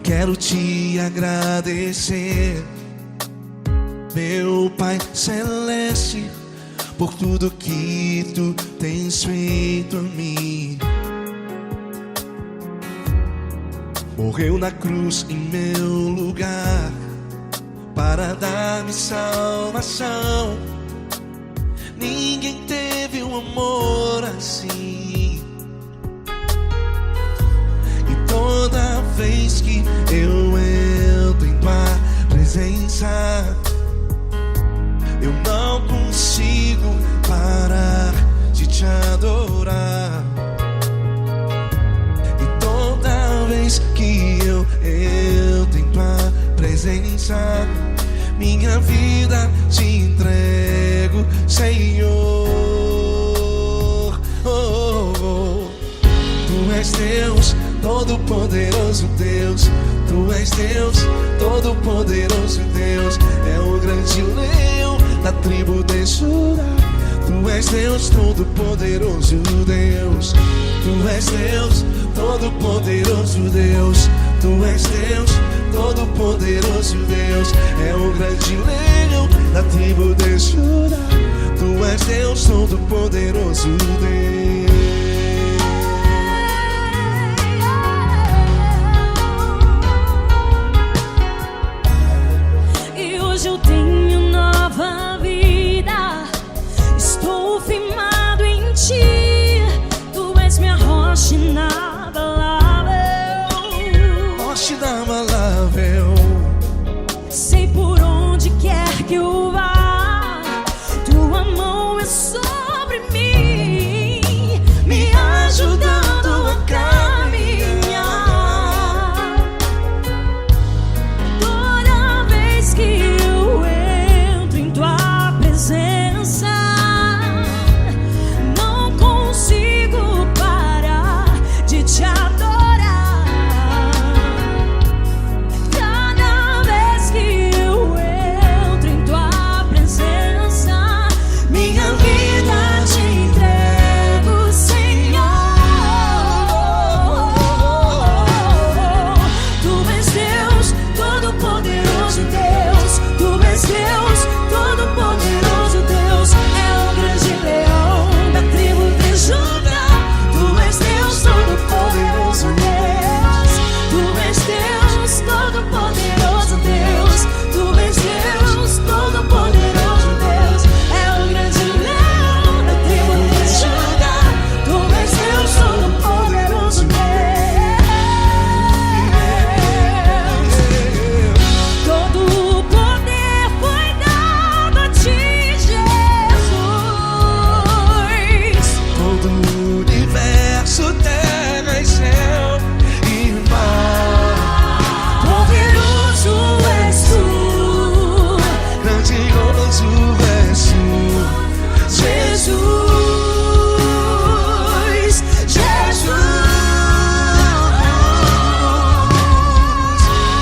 quero te agradecer, meu Pai Celeste, por tudo que tu tens feito a mim. Morreu na cruz em meu lugar para dar-me salvação. Ninguém teve um amor assim. E toda vez que eu entro em tua presença, eu não consigo parar de te adorar. E toda vez que eu entro em tua presença, minha vida te entrego, Senhor. Oh, oh, oh. Tu és Deus, Todo-Poderoso Deus. Tu és Deus, Todo-Poderoso Deus. É o grande leão da tribo de Judá. Tu és Deus, Todo-Poderoso Deus. Tu és Deus, Todo-Poderoso Deus. Tu és Deus, Todo-Poderoso Deus. É o grande leão da tribo de Judá. Tu és Deus, Todo-Poderoso Deus. E hoje eu tenho nova vida, estou firmado em ti. Tu és minha rocha inabalável, Rocha inabalável. sei por onde quer que eu vá, tua mão é sobre mim, me ajudando a caminhar. Toda vez que eu entro em tua presença, não consigo parar de te adorar. Cada vez que eu entro em tua presença, minha vida te entrego, Senhor. Tu és Deus, Todo-Poderoso Deus. Tu és Deus, Todo-Poderoso Deus. É o grande leão da tribo de Judá. Tu és Deus, Todo-Poderoso Deus. Tu és Deus, Todo-Poderoso Deus. Tu és Deus, Todo-Poderoso Deus. É o grande leão da tribo de Judá. Tu és Deus, Todo-Poderoso Deus. Todo o poder foi dado a ti, Jesus. Todo o universo, terra e céu e mar. Poderoso és tu, Grandioso és tu, Jesus, Jesus.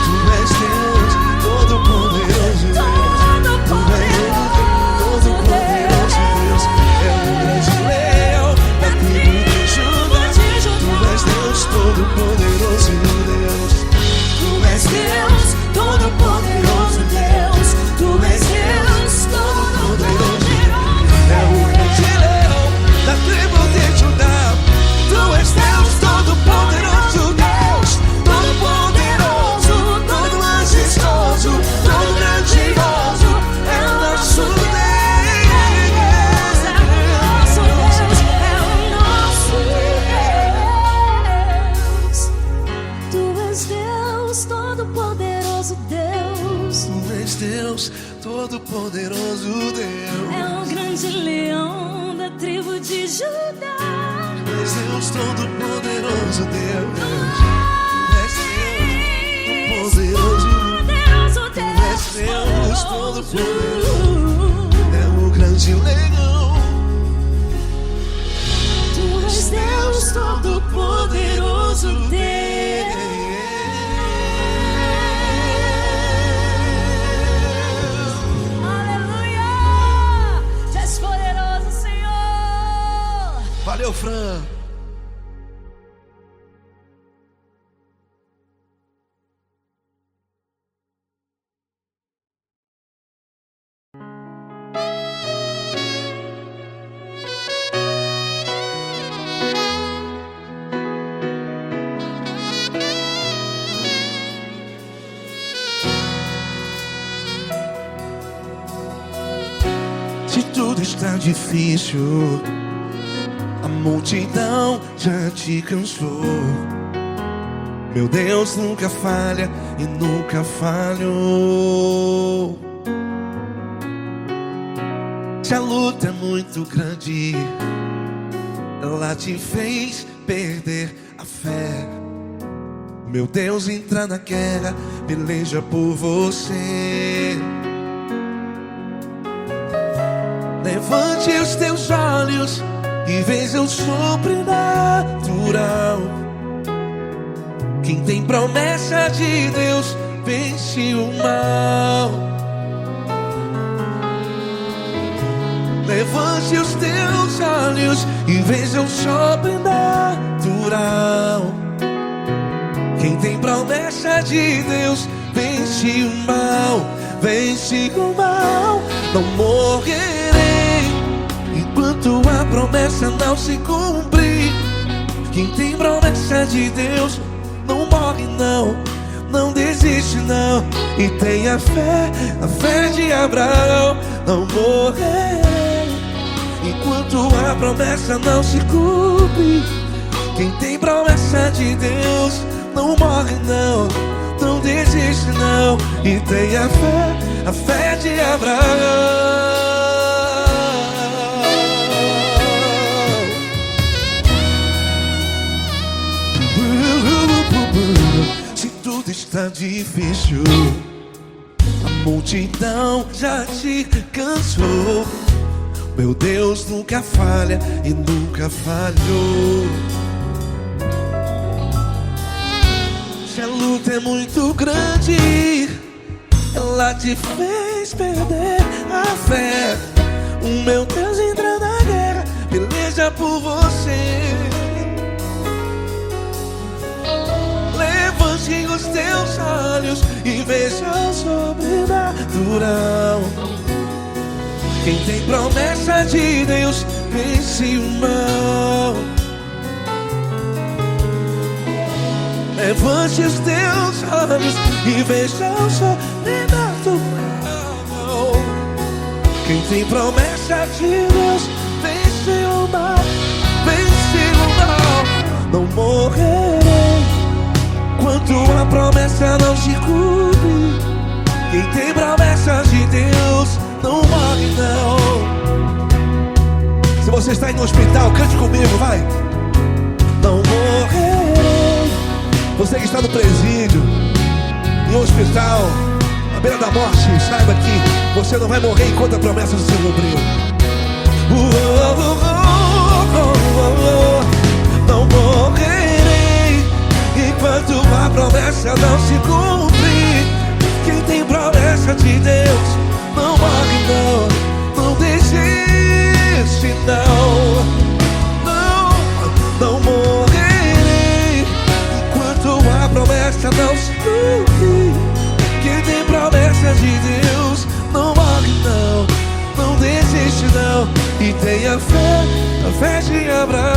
Tu és Deus, Todo-Poderoso Deus. Todo-Poderoso Deus. É o grande leão da tribo de Judá. Tu és Deus, Todo-Poderoso Deus. Tu és Deus, Todo-Poderoso Deus. Tu és Deus, Todo-Poderoso. É o grande leão da tribo de Judá. Tu és Deus, Todo-Poderoso Deus. Todo-Poderoso, todo majestoso, todo grandioso. É o nosso É o nosso Deus, é o nosso Deus. Tu és Deus, Todo-Poderoso Deus. Tu és Deus, Todo-Poderoso Deus. É o grande leão da tribo de Judá. Tu és Deus, Todo-Poderoso Deus. Tu és Deus, Todo-Poderoso. Poderoso Deus. Tu és Deus, Todo-Poderoso. É o grande leão. Tu és Deus, Todo-Poderoso Deus. Aleluia! Tu és poderoso, Senhor. Valeu, Fran. está difícil, a multidão já te cansou. Meu Deus nunca falha e nunca falhou. Se a luta é muito grande, ela te fez perder a fé. Meu Deus entra na guerra, peleja por você. Levante os teus olhos e veja o sobrenatural. Quem tem promessa de Deus vence o mal. Levante os teus olhos e veja o sobrenatural. Quem tem promessa de Deus vence o mal. Vence o mal. Não morrerei enquanto a promessa não se cumprir. Quem tem promessa de Deus não morre não, não desiste não. E tenha fé, a fé de Abraão. Não morrerei enquanto a promessa não se cumpre. Quem tem promessa de Deus não morre não, não desiste não. E tenha fé, a fé de Abraão. Se tudo está difícil, a multidão já te cansou. Meu Deus nunca falha e nunca falhou. Se a luta é muito grande, ela te fez perder a fé. O meu Deus entra na guerra, peleja por você. Levante os teus olhos e veja o sobrenatural. Quem tem promessa de Deus vence o mal. Levante os teus olhos e veja o sobrenatural. Quem tem promessa de Deus vence o mal. Vence o mal. Não morrerei enquanto a promessa não se cumpre. Quem tem promessa de Deus não morre não. Se você está aí no hospital, cante comigo, vai. Não morrerei. Você que está no presídio, em um hospital, à beira da morte, saiba que você não vai morrer enquanto a promessa não se cumpriu. Não morrerei enquanto a promessa não se cumprir. Quem tem promessa de Deus não morre não, não desiste não. Não morrerei enquanto a promessa não se cumprir. Quem tem promessa de Deus não morre não, não desiste não. E tenha fé, a fé de Abraão.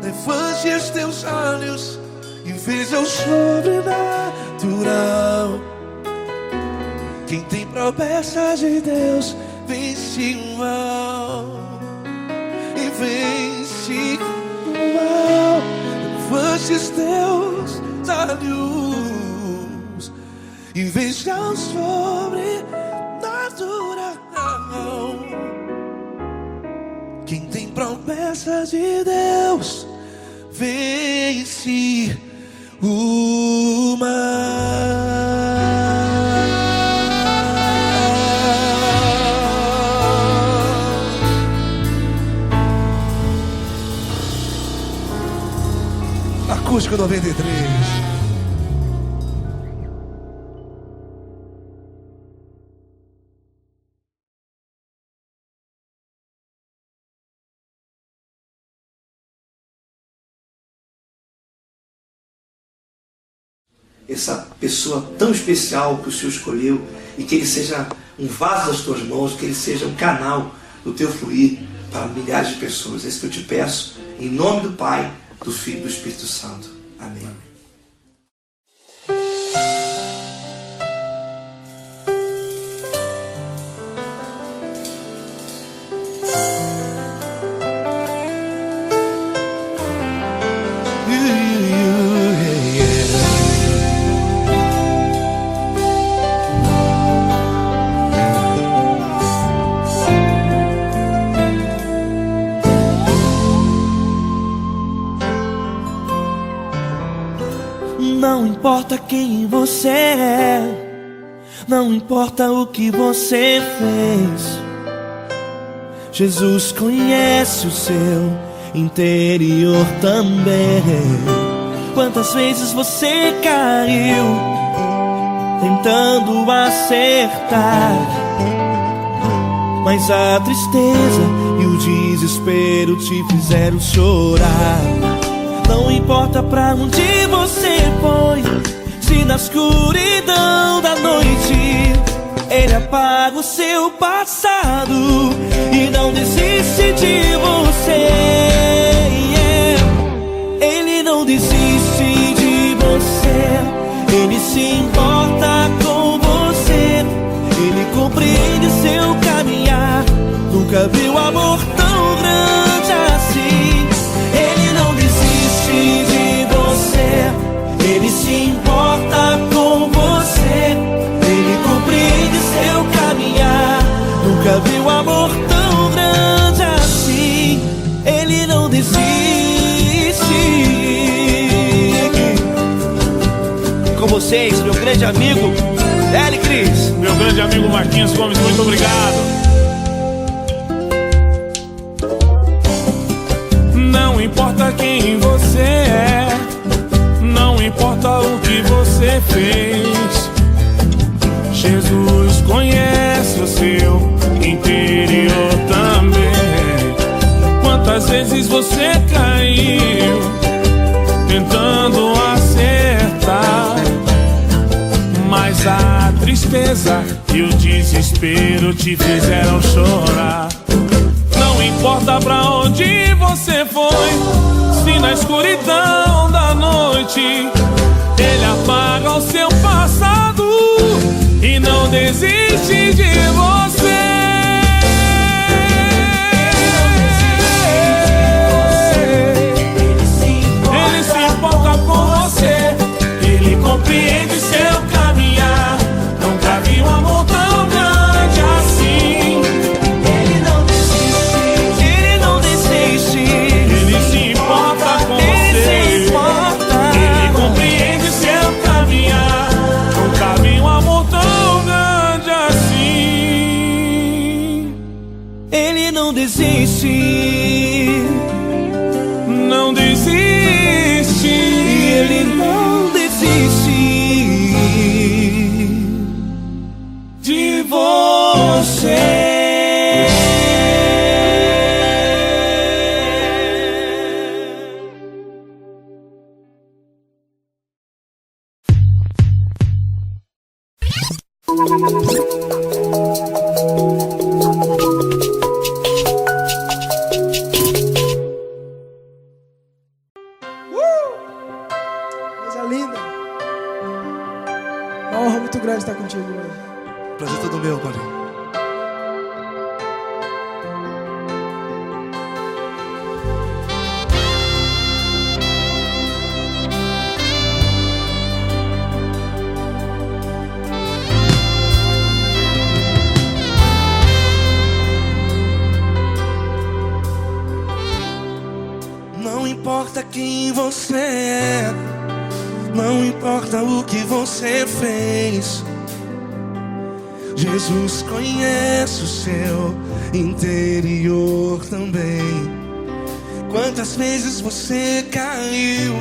Levante os teus olhos e veja o sobrenatural. Quem tem promessa de Deus vence o mal. E vence o mal. Levante os teus olhos e veja o sobrenatural. Quem tem promessa de Deus vence o mal. Acústico 93. Essa pessoa tão especial que o Senhor escolheu, e que ele seja um vaso das tuas mãos, que ele seja um canal do teu fluir para milhares de pessoas. É isso que eu te peço, em nome do Pai, do Filho e do Espírito Santo. Amém. Não importa quem você é, não importa o que você fez, Jesus conhece o seu interior também. Quantas vezes você caiu tentando acertar, mas a tristeza e o desespero te fizeram chorar. Não importa pra onde você foi, se na escuridão da noite Ele apaga o seu passado e não desiste de você. Ele não desiste de você, Ele se importa com você, Ele compreende seu caminhar. Nunca viu amor tão grande assim. Ele não desiste de você, Ele se importa com você, Ele compreende seu caminhar. Nunca viu amor tão grande assim. Ele não desiste. Com vocês, meu grande amigo L. Cris. Meu grande amigo Marquinhos Gomes, muito obrigado. Não importa quem você é, não importa o que você fez, Jesus conhece o seu interior também. Quantas vezes você caiu tentando acertar, mas a tristeza e o desespero te fizeram chorar. Não importa pra onde você foi, se na escuridão da noite Ele apaga o seu passado e não desiste de você. Ele se importa com você, Ele compreende seu caminhar. Nunca vi um amor tão grande assim. Ele não desiste, Ele não desiste. Ele se importa com você, Ele compreende seu caminhar. Nunca vi um amor tão grande assim. Ele não desiste, não desiste. Ele não desiste De você. Coisa linda. Uma honra muito grande estar contigo hoje. Prazer todo meu, Paulinho. Não importa quem você é, não importa o que você fez, Jesus conhece o seu interior também. Quantas vezes você caiu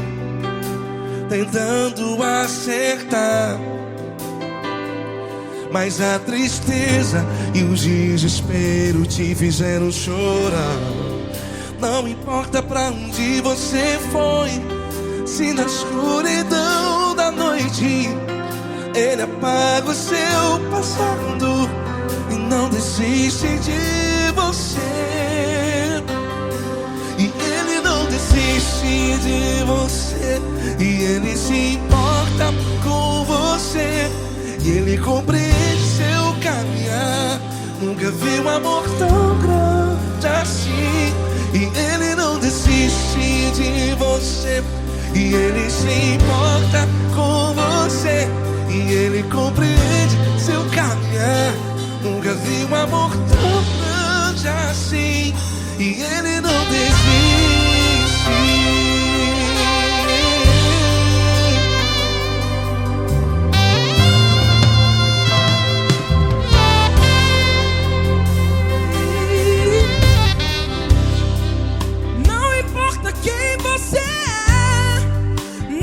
tentando acertar, mas a tristeza e o desespero te fizeram chorar. Não importa pra onde você foi, se na escuridão da noite Ele apaga o seu passado e não desiste de você. E Ele não desiste de você, e Ele se importa com você, e Ele compreende seu caminhar. Nunca vi um amor tão grande assim. E Ele não desiste de você, e Ele se importa com você, e Ele compreende seu caminhar. Nunca vi um amor tão grande assim, e Ele não desiste. Não importa quem você é,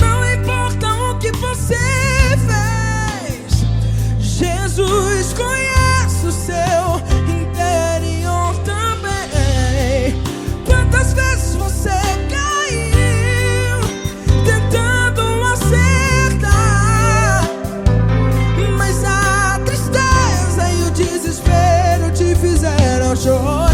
não importa o que você fez, Jesus conhece o seu interior também. Quantas vezes você caiu tentando acertar, mas a tristeza e o desespero te fizeram chorar.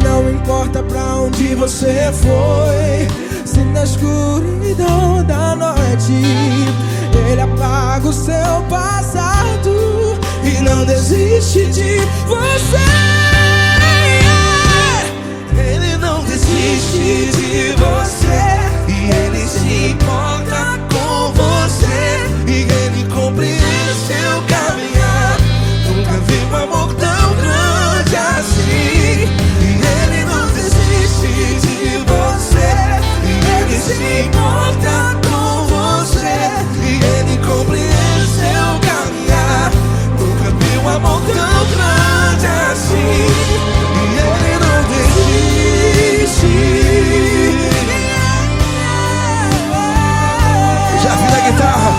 Não importa pra onde você foi, se na escuridão da noite Ele apaga o seu passado e não desiste de você. Ele não desiste de você, e Ele se importa com você, e Ele compreende seu caminhar. Nunca vi um amor tão grande assim, e Ele não desiste de você, e Ele se importa com você, e Ele compreende seu caminhar. Nunca vi um amor tão grande assim, e Ele não desiste. Já vi na guitarra.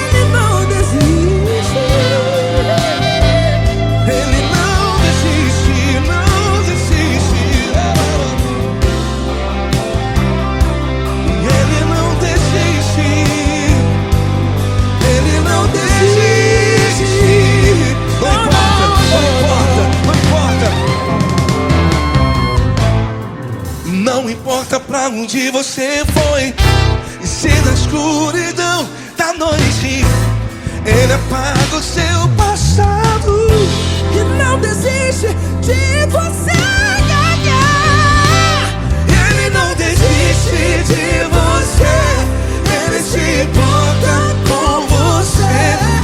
Ele não desiste. Ele não desiste, não desiste. Ele não desiste. Ele não desiste. Não importa, não importa, não importa. Não importa pra onde você foi, e se na escuridão da noite Ele apaga o seu passado E não desiste de você ganhar. Ele não desiste de você, Ele se importa com você,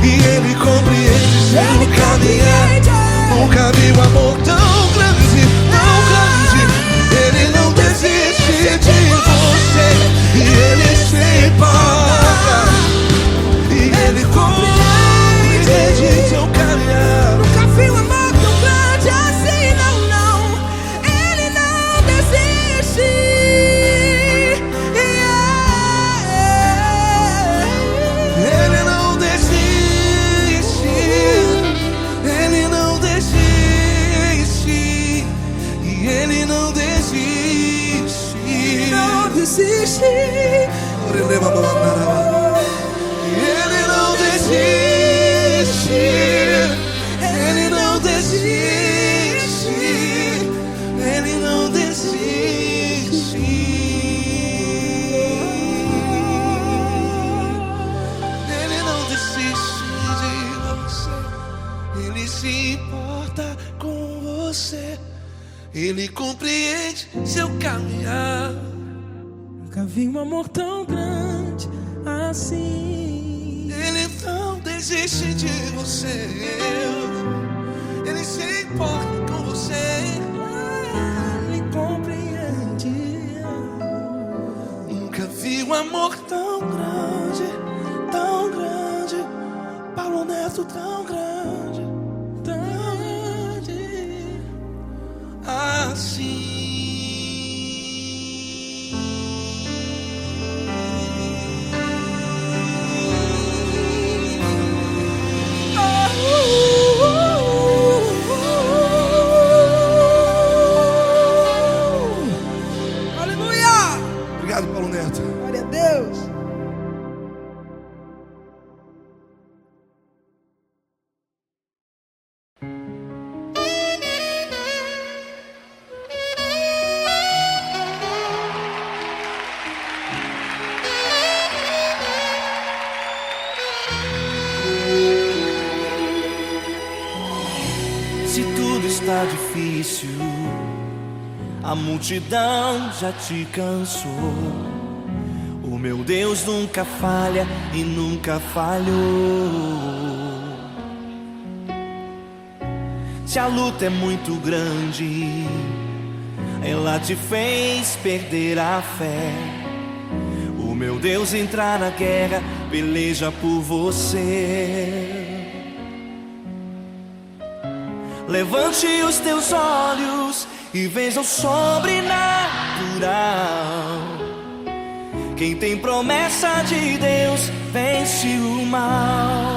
e Ele compreende seu caminhar. Nunca vi um amor tão grande, tão grande. Ele não desiste de você, e Ele se importa, e Ele compreende seu caminhar. Nunca vi um amor tão grande assim, não, não. Ele não desiste. Ele não desiste, Ele não desiste, e Ele não desiste. Não desiste. Ele não desiste, Ele não desiste, Ele não desiste. Ele não desiste de você, Ele se importa com você, Ele compreende seu caminhar. Nunca vi um amor tão grande assim. Ele não desiste de você, Ele se importa com você. Ele compreende. Nunca vi um amor tão grande, Paulo Neto tão grande, assim. Se tudo está difícil, a multidão já te cansou. O meu Deus nunca falha e nunca falhou. Se a luta é muito grande, ela te fez perder a fé. O meu Deus entra na guerra, peleja por você. Levante os teus olhos e veja o sobrenatural. Quem tem promessa de Deus vence o mal.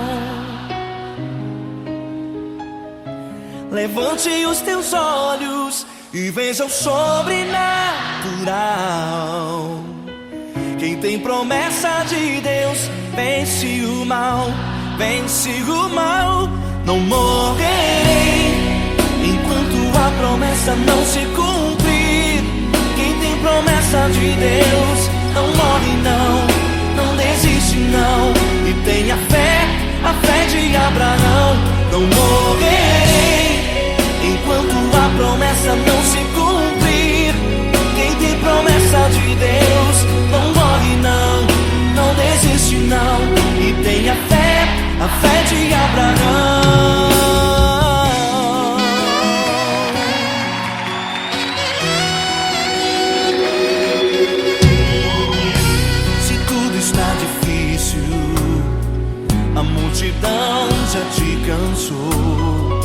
Levante os teus olhos e veja o sobrenatural. Quem tem promessa de Deus vence o mal, vence o mal. Não morrerei enquanto a promessa não se cumprir. Quem tem promessa de Deus não morre não, não desiste não. E tenha fé, a fé de Abraão. Não morrerei enquanto a promessa não se cumprir. Quem tem promessa de Deus não morre não, não desiste não. E tenha fé, a fé de Abraão. Se tudo está difícil, a multidão já te cansou.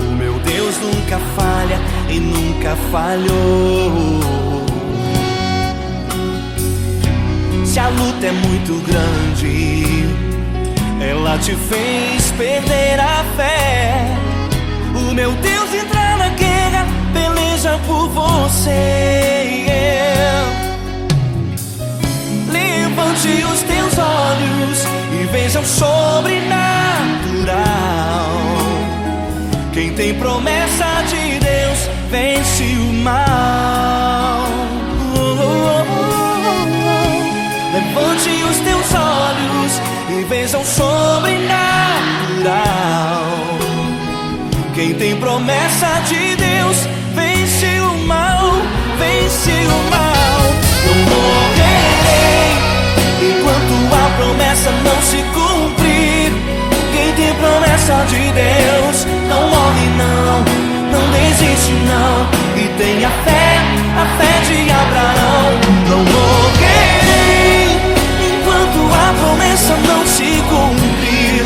O meu Deus nunca falha e nunca falhou. Se a luta é muito grande, ela te fez perder a fé. O meu Deus entra na guerra, peleja por você. Levante os teus olhos e veja o sobrenatural. Quem tem promessa de Deus vence o mal. Levante os teus olhos e veja o sobrenatural. Quem tem promessa de Deus vence o mal, vence o mal. Não morrerei enquanto a promessa não se cumprir. Quem tem promessa de Deus não morre não, não desiste não. E tenha fé, a fé de Abraão. Não morrerei enquanto a promessa não se cumprir.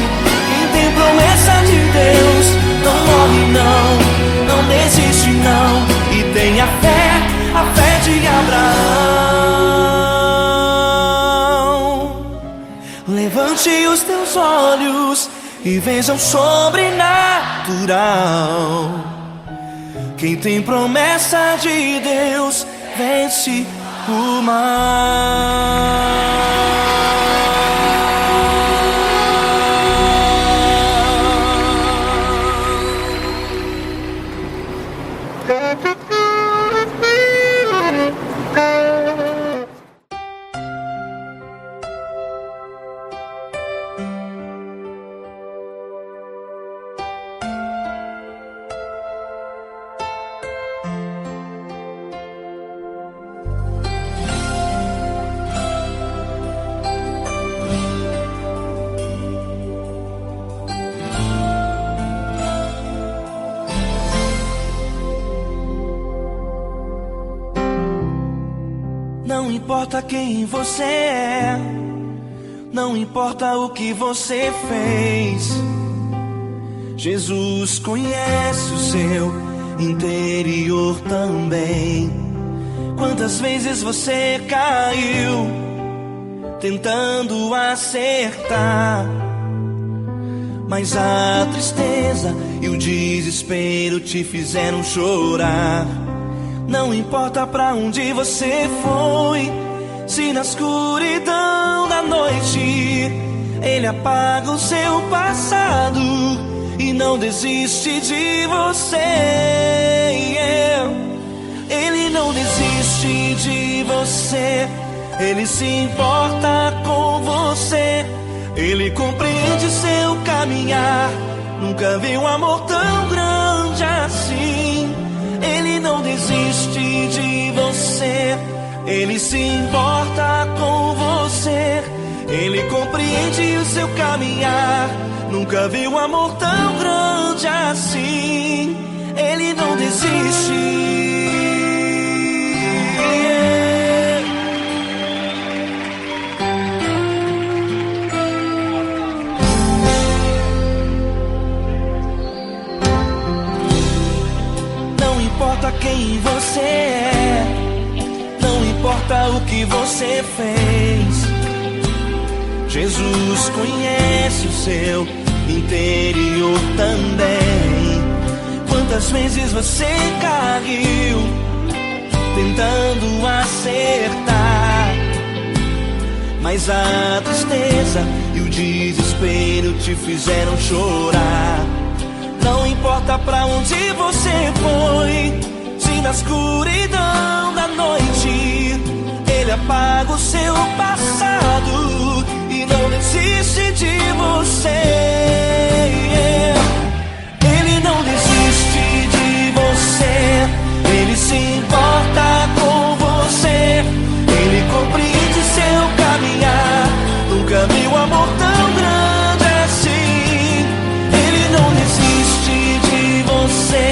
Quem tem promessa de Deus não morre não, não desiste não. E tenha fé, a fé de Abraão. Levante os teus olhos e veja o sobrenatural. Quem tem promessa de Deus vence o mal. Não importa quem você é, não importa o que você fez, Jesus conhece o seu interior também. Quantas vezes você caiu tentando acertar, mas a tristeza e o desespero te fizeram chorar. Não importa pra onde você foi, se na escuridão da noite Ele apaga o seu passado e não desiste de você. Ele não desiste de você, Ele se importa com você. Ele compreende seu caminhar, nunca vi um amor tão grande assim. Ele não desiste de você, Ele se importa com você. Ele compreende o seu caminhar. Nunca vi um amor tão grande assim. Ele não desiste. Não importa quem você é, não importa o que você fez, Jesus conhece o seu interior também. Quantas vezes você caiu tentando acertar, mas a tristeza e o desespero te fizeram chorar. Não importa pra onde você foi, se na escuridão da noite Ele apaga o seu passado e não desiste de você. Ele não desiste de você, Ele se importa com você. Ele compreende seu caminhar. Nunca vi um amor tão grande assim. Ele não desiste de você,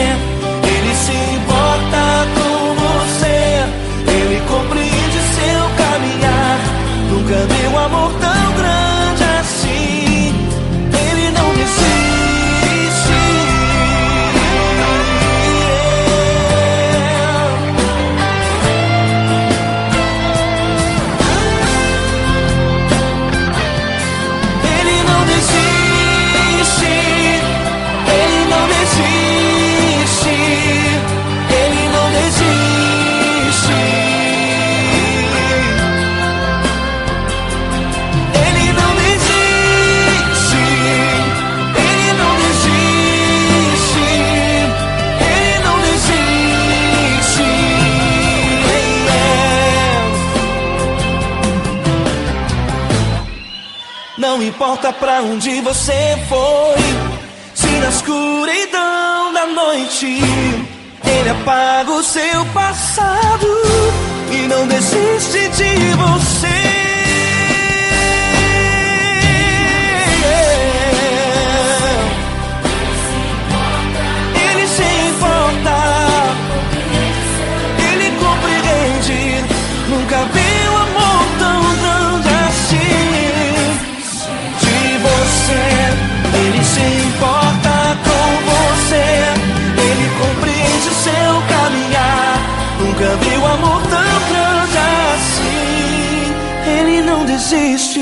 Ele se importa com você. Ele compreende seu caminhar. Nunca vi um amor tão grande assim. Ele não desiste. Ele não desiste. Ele não desiste. Ele não desiste. Ele não desiste. Ele não desiste. Ele não desiste. Não importa pra onde você foi, se na escuridão da noite Ele apaga o seu passado e não desiste de você. Ele se importa, Ele compreende. Nunca vi um amor tão grande assim. De você, Ele se importa com você. Ele compreende o seu caminhar. Nunca vi um amor tão grande assim. Ele não desiste.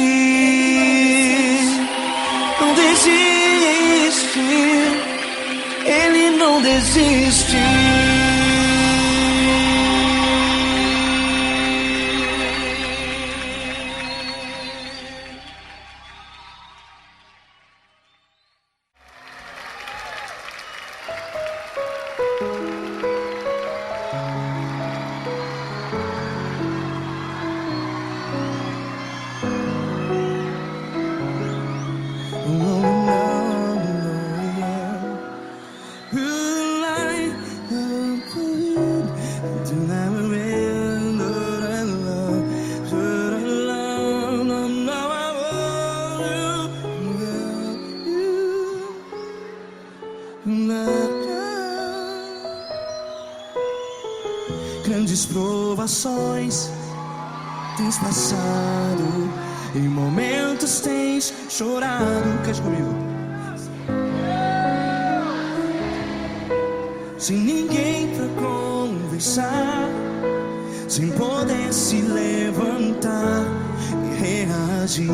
Não desiste. Ele não desiste. Grandes provações tens passado, em momentos tens chorado. Cante comigo. Sem ninguém pra conversar, sem poder se levantar e reagir.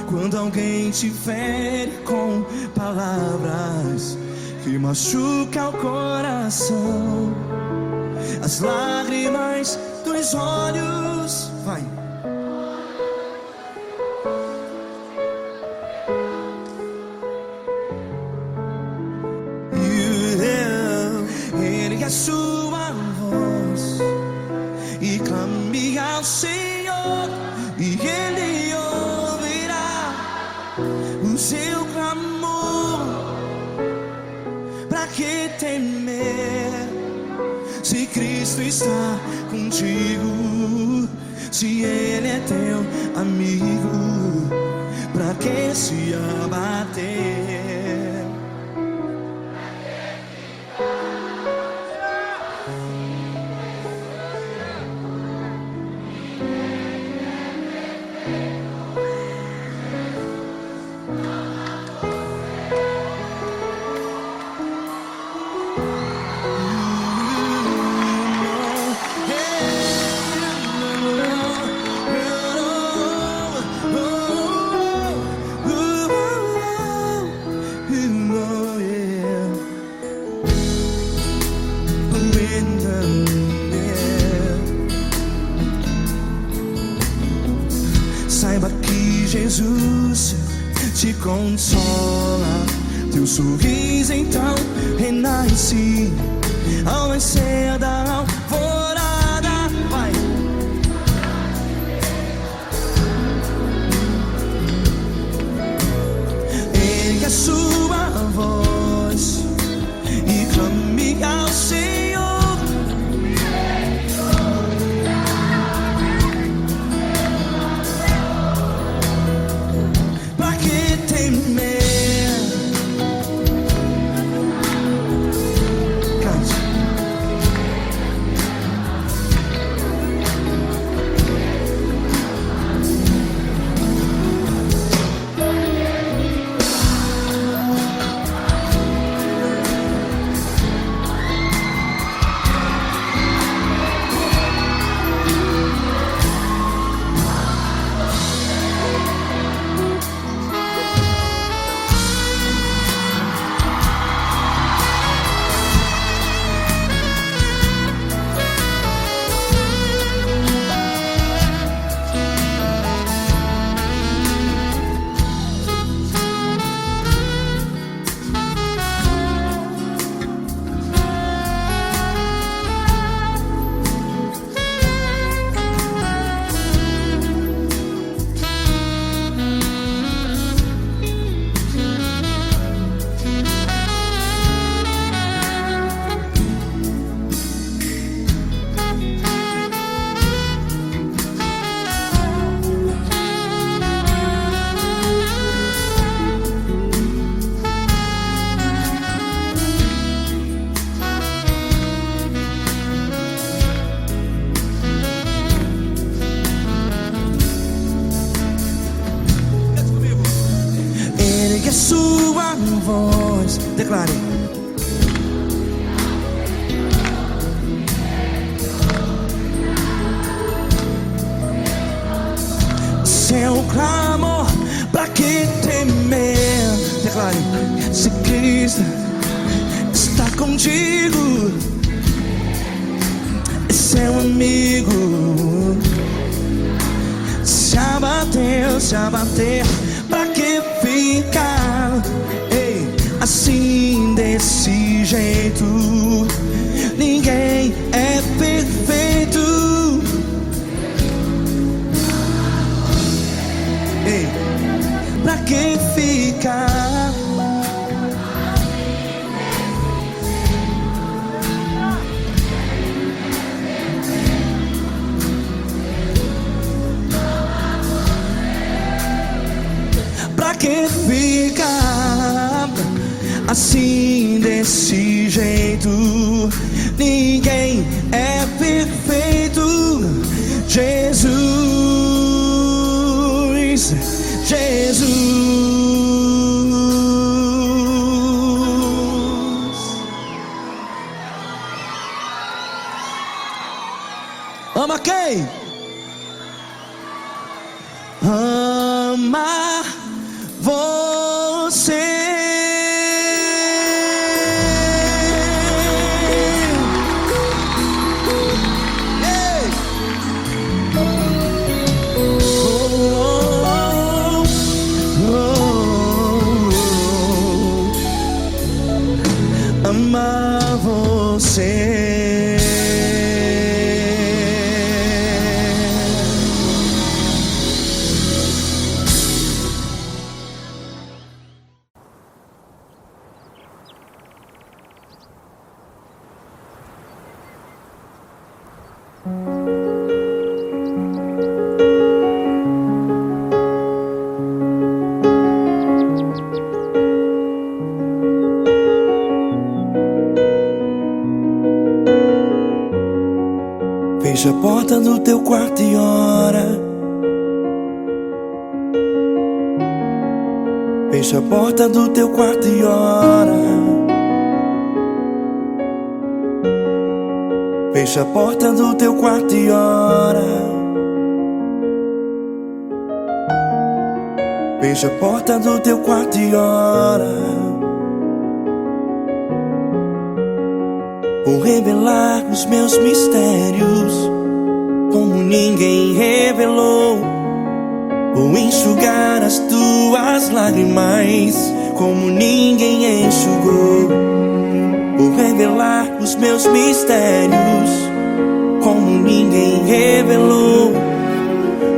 Quando alguém te fere com palavras que machuca o coração, as lágrimas dos olhos, vai. Ergue a sua voz e clame ao Senhor, e Ele ouvirá o seu clamor. temer? Se Cristo está contigo, se Ele é teu amigo, pra que se abater? Saiba que Jesus te consola, teu sorriso então renasce ao nascer da alvorada. Vai. Ergue a sua voz e clame ao Senhor. Sua voz, declare. Seu clamor, pra que temer? Declare. Se Cristo está contigo, é seu amigo. Se abater, pra que ficar assim desse jeito? Ninguém é perfeito. Pra que ficar? Pra que ficar assim desse jeito? Ninguém é perfeito. Jesus, ama quem? Ama você. Ama você. Fecha a porta do teu quarto e ora. Fecha a porta do teu quarto e ora. Fecha a porta do teu quarto e ora. Fecha a porta do teu quarto e ora. Vou revelar os meus mistérios como ninguém revelou. Vou enxugar as tuas lágrimas como ninguém enxugou. Vou revelar os meus mistérios como ninguém revelou.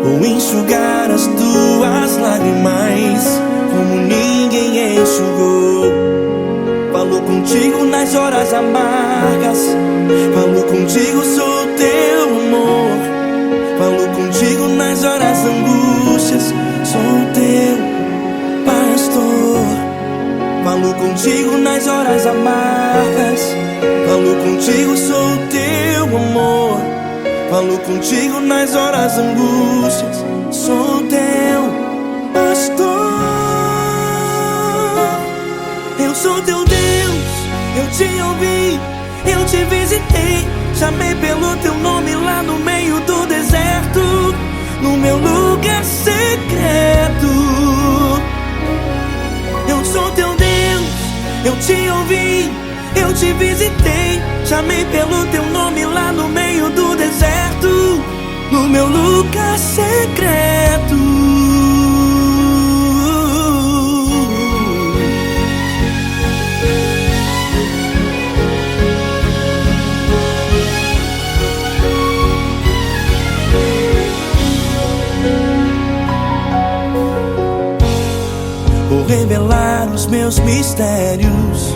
Vou enxugar as tuas lágrimas como ninguém enxugou. Falo contigo nas horas amargas, falo contigo, sou teu amor. Falo contigo nas horas angústias, sou teu pastor. Falo contigo nas horas amargas, falo contigo, sou teu amor. Falo contigo nas horas angústias, sou teu pastor. Eu sou teu Deus, eu te ouvi, eu te visitei. Chamei pelo teu nome lá no meio do deserto, no meu lugar secreto. Eu sou teu Deus, eu te ouvi, eu te visitei. Chamei pelo teu nome lá no meio do deserto, no meu lugar secreto. Vou revelar os meus mistérios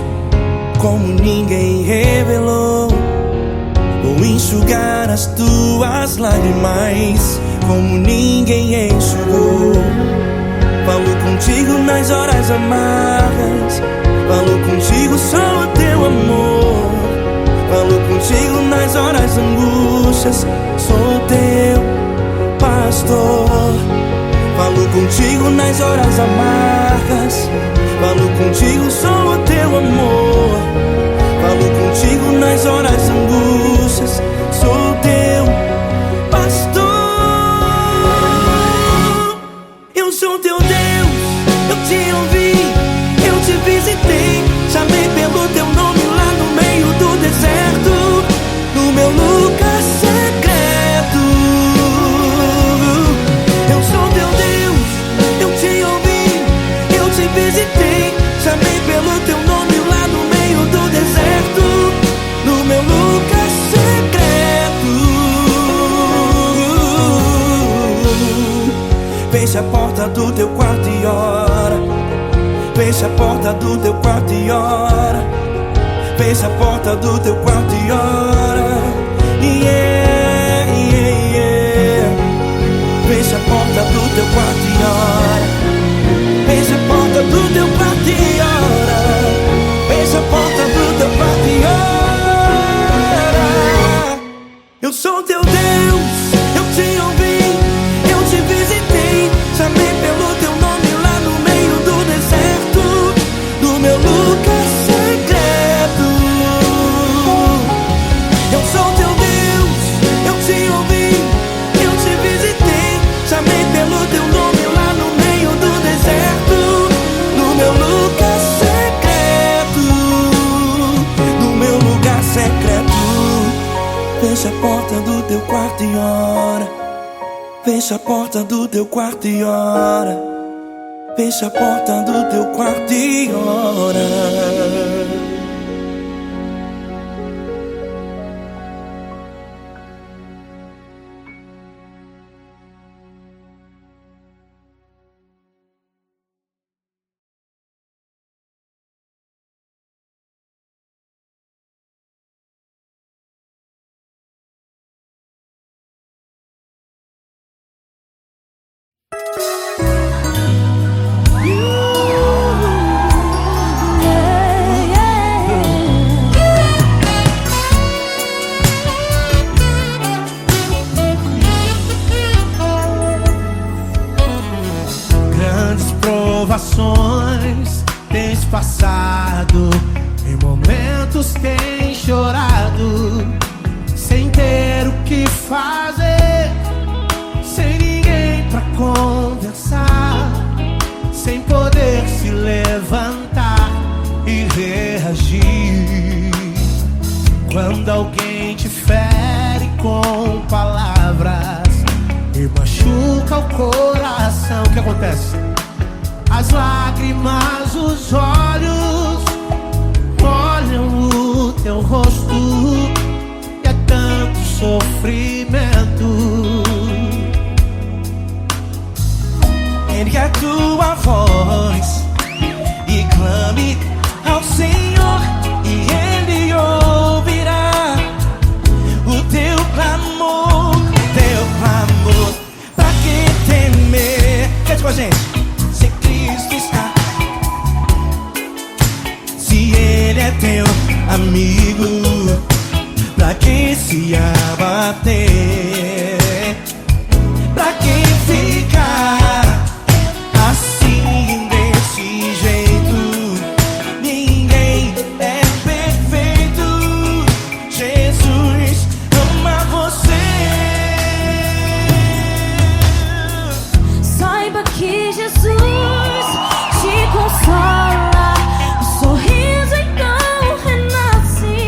como ninguém revelou. Vou enxugar as tuas lágrimas como ninguém enxugou. Falo contigo nas horas amargas, falo contigo, sou teu amor. Falo contigo nas horas angústias, sou teu pastor. Falo contigo nas horas amargas, falo contigo, sou teu amor. Falo contigo nas horas angústias, sou teu pastor. Eu sou teu Deus, eu te ouvi, eu te visitei. Chamei pelo teu nome lá no meio do deserto, no meu lugar secreto. Eu sou teu Deus, eu te ouvi, eu te visitei. Chamei pelo teu nome lá no meio do deserto, no meu lugar secreto. Fecha a porta do teu quarto e ora. Fecha a porta do teu quarto e ora. Fecha a porta do teu quarto e ora. Yeah, yeah, yeah. Fecha a porta do teu quarto e ora. Fecha a porta do teu quarto e ora. Fecha a porta do teu quarto e ora. Eu sou teu Deus, eu te ouvi, eu te visitei. Chamei pelo teu nome lá no meio do deserto, no meu lugar secreto. Eu sou teu Deus, eu te ouvi, eu te visitei. Chamei pelo teu nome lá no meio do deserto, no meu lugar secreto, no meu lugar secreto. Fecha a porta do teu quarto e ora. Fecha a porta do teu quarto e ora. Fecha a porta do teu quarto e ora. provações tens passado, em momentos tens chorado, sem ter o que fazer, sem ninguém pra conversar, sem poder se levantar e reagir. Quando alguém te fere com palavras e machuca o coração, o que acontece? As lágrimas, os olhos molham o teu rosto, e é tanto sofrimento. Ergue a tua voz e clame ao Senhor, e Ele ouvirá o teu clamor, teu clamor. Pra que temer? Cante com a gente. Se Cristo está, se Ele é teu amigo, pra que se abater? Pra que ficar assim desse jeito? Ninguém é perfeito. Jesus ama você. Saiba que Jesus te consola, o sorriso então renasce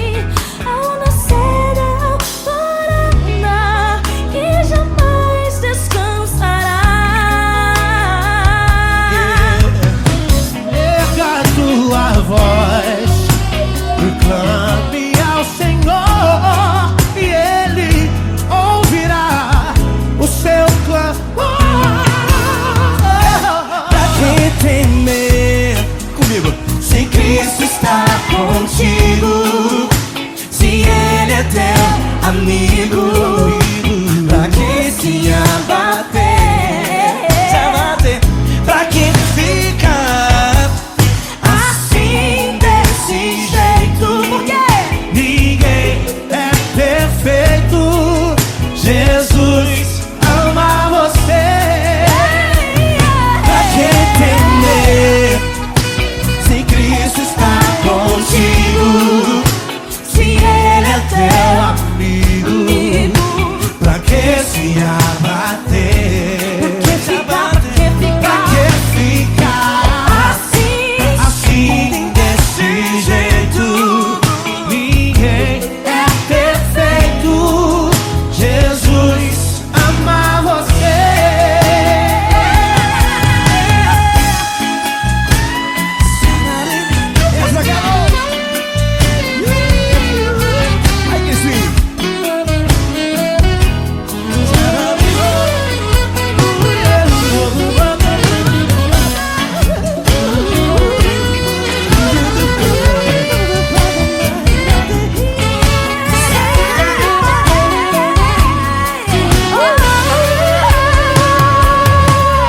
ao nascer da alvorada, que jamais descansará. Erga a tua voz, proclame ao Senhor, e Ele ouvirá o seu clamor. Pra que temer? Comigo. Se Cristo está contigo, se Ele é teu amigo, pra que se abater? Se abater. Pra que ficar assim desse jeito? Porque Ninguém é perfeito. Jesus ama você. Pra que temer? Se Cristo está contigo, se Ele é teu amigo, pra que se abater? Pra que ficar assim desse jeito? Ninguém é perfeito. Jesus ama você. Ai, que sim.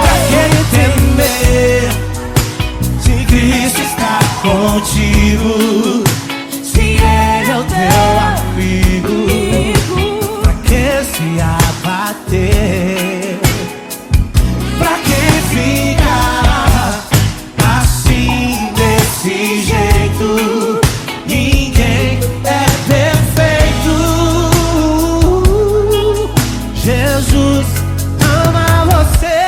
Pra que temer? Se Cristo está contigo, se Ele é o teu amigo, pra que se abater? Pra que ficar assim desse jeito? Ninguém é perfeito. Jesus ama você.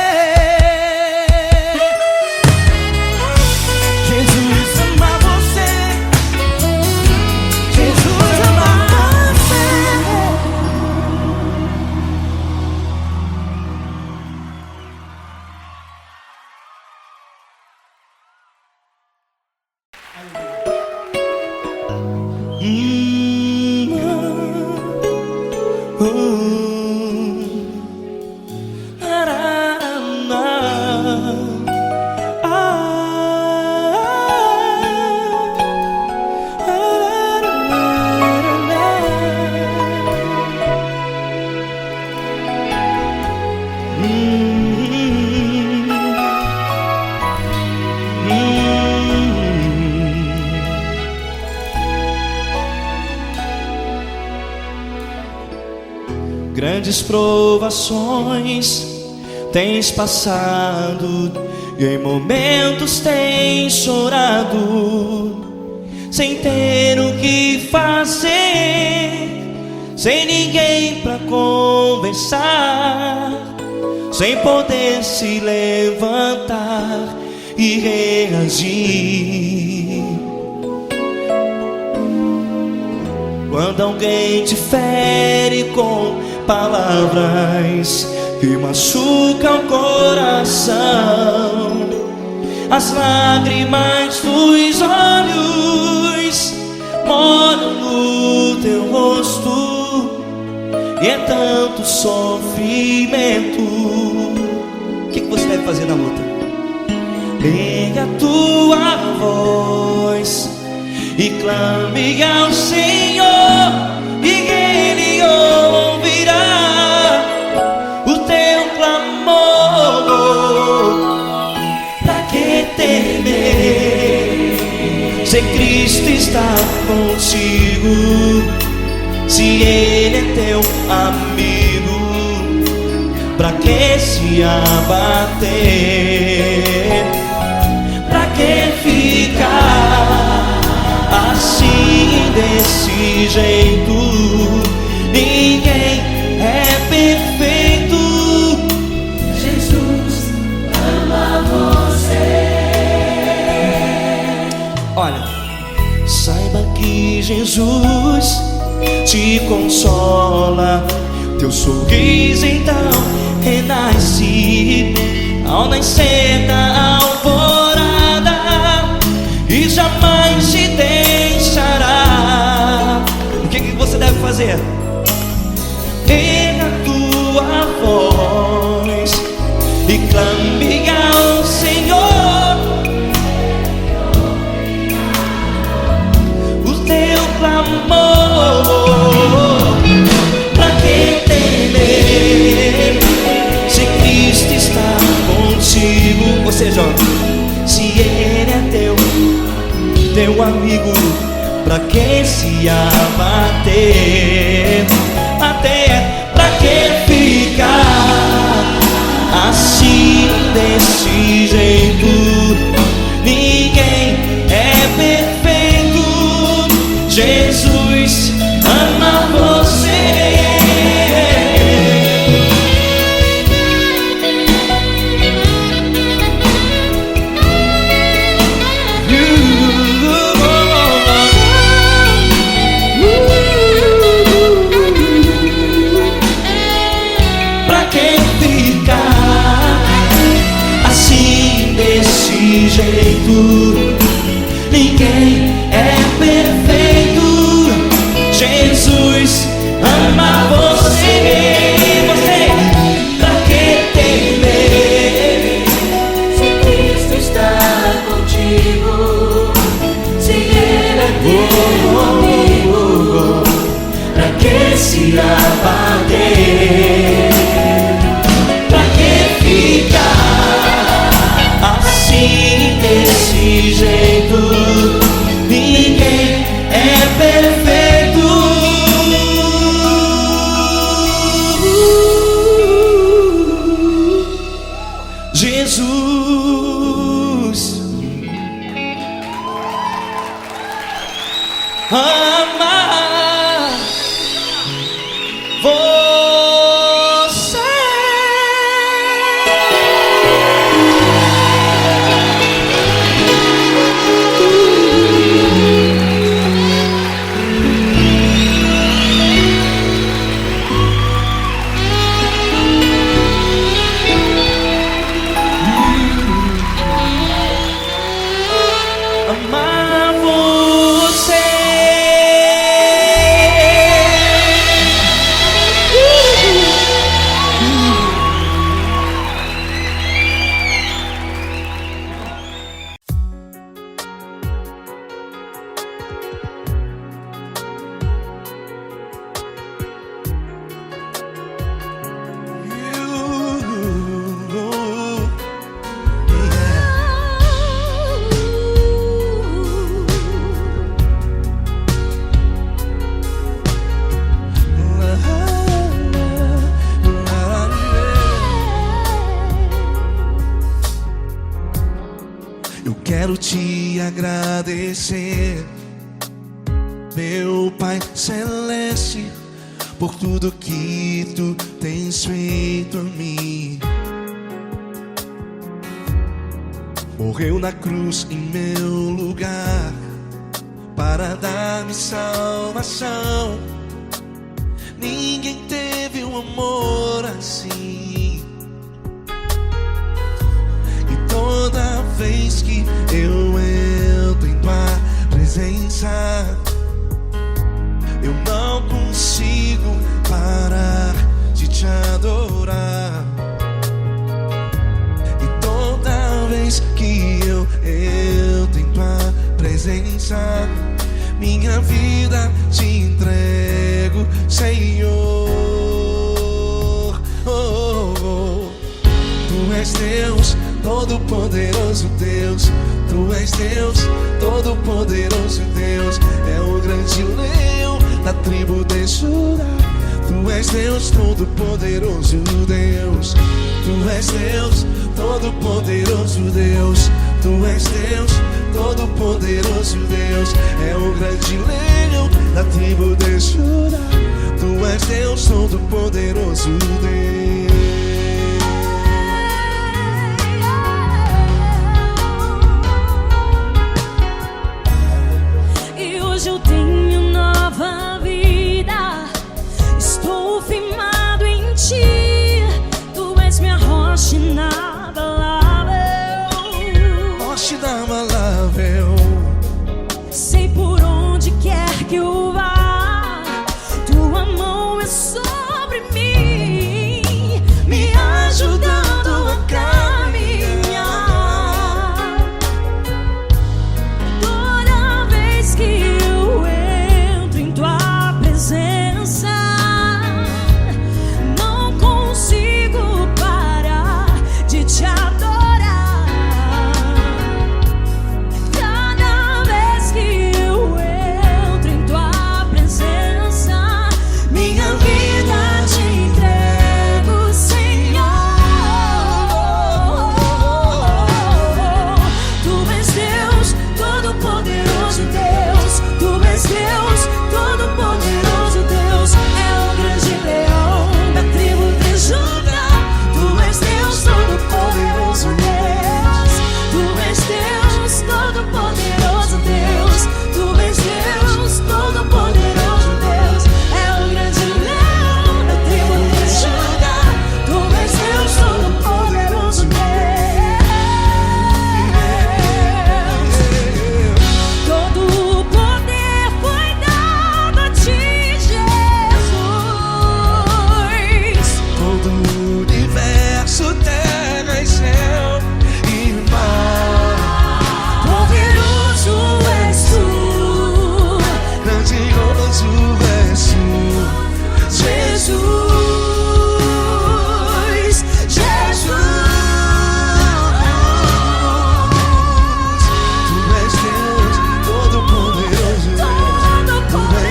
Jesus ama você. Jesus ama você. Grandes provações tens passado, e em momentos tem chorado, sem ter o que fazer, sem ninguém pra conversar, sem poder se levantar e reagir. Quando alguém te fere com palavras que machucam o coração, as lágrimas dos olhos molham no teu rosto, e é tanto sofrimento. O que você deve fazer na luta? Erga a tua voz e clame ao Senhor, e Ele ouvirá o teu clamor. Pra que temer, se Cristo está contigo, se Ele é teu amigo? Pra que se abater? Pra que ficar assim, desse jeito? Ninguém é perfeito. Jesus ama você. Olha, saiba que Jesus te consola, teu sorriso então renasce ao nascer da alvorada, e jamais te deixará. O que você deve fazer? Erga a tua voz e clame ao Senhor, o teu clamor. Pra que temer, se Cristo está contigo? Ou seja, se Ele é teu amigo, pra que se abater? Até pra que ficar assim, desse jeito? Ninguém é perfeito. Jesus ama você. Jeito, ninguém é perfeito. Jesus ama você. Você, pra que temer, Se Cristo está contigo, se Ele é teu amigo, pra que se abater? Pra que ficar assim, desse jeito? Ninguém é perfeito. Jesus ama você. Amar você. Eu quero te agradecer, meu Pai Celeste, por tudo que tu tens feito a mim. Morreu na cruz em meu lugar para dar-me salvação. Ninguém teve um amor assim. E toda vez que eu entro em tua presença, eu não consigo parar de te adorar. E toda vez que eu entro em tua presença, minha vida te entrego, Senhor. Oh, oh, oh. Tu és Deus, Todo-Poderoso Deus. Tu és Deus, Todo-Poderoso Deus. É o grande leão da tribo de Judá. Tu és Deus, Todo-Poderoso Deus. Tu és Deus, Todo-Poderoso Deus. Tu és Deus, Todo-Poderoso Deus. É o grande leão da tribo de Judá. Tu és Deus, Todo-Poderoso Deus. E hoje eu tenho nova vida. Estou firmado em ti. Tu és minha rocha inabalável. Rocha inabalável. Sei por onde quer que eu vá, tua mão é sobre mim, me ajudando a caminhar. Toda vez que eu entro em tua presença, não consigo parar de te adorar. Cada vez que eu entro em tua presença, minha vida te entrego, Senhor. Tu és Deus, Todo-Poderoso Deus. Tu és Deus, Todo-Poderoso Deus. É o grande leão da tribo de Judá. Tu és Deus, Todo-Poderoso Deus. Tu és Deus, Todo-Poderoso Deus. Tu és Deus, Todo-Poderoso Deus. É o grande leão da tribo de Judá. Tu és Deus, Todo-Poderoso Deus. Todo o poder foi dado a ti, Jesus. Todo o universo, terra e céu e mar. Poderoso és tu, Grandioso és tu, Jesus. Jesus. Tu és Deus, Todo-Poderoso Deus. Tu és